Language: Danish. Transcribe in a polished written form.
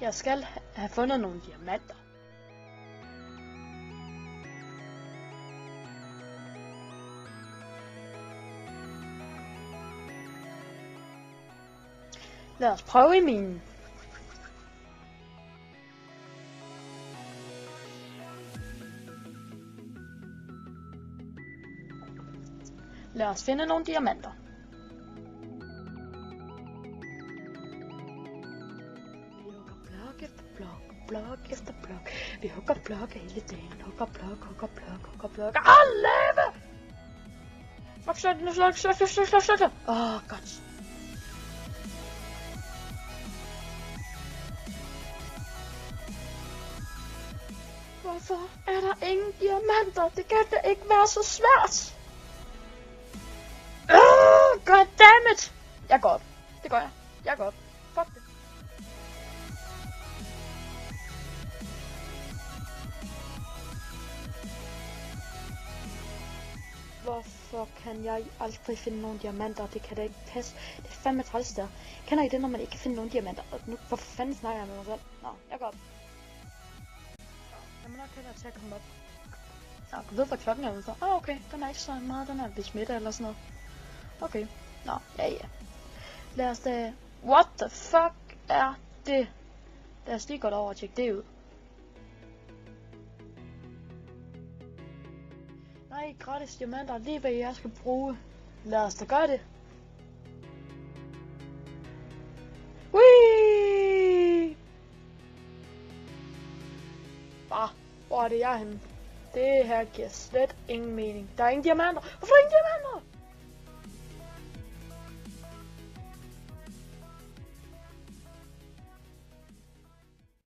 Jeg skal have fundet nogle diamanter. Lad os prøve i minen. Lad os finde nogle diamanter. Vi hugger blok efter blok, blok efter blok. Vi hugger blok hele dagen. Hugger blok, hugger blok, hugger blok. Lave! Sluk. Godt. Hvorfor er der ingen diamanter? Det kan da ikke være så svært. Goddammit! Jeg går op. Det gør jeg. Jeg går op. Fuck det. Hvorfor kan jeg aldrig finde nogle diamanter? Det kan da ikke passe. Det er fandme træls der. Kender I det, når man ikke kan finde nogle diamanter? Og nu, hvor fanden snakker jeg med mig selv? Nå, jeg går op. Jeg må nok hellere til at komme op. Nå, du ved, hvad klokken er ude for. Okay. Den er ikke så meget. Den er ved middag eller sådan noget. Okay. Nå, ja. Lad os da... What the fuck er det? Lad os lige gå over og tjekke det ud. Nej, gratis diamanter. Lige hvad jeg skal bruge. Lad os da gøre det. Whee! Hvor er det jeg henne? Det her giver slet ingen mening. Der er ingen diamanter. Hvorfor er der ingen diamanter?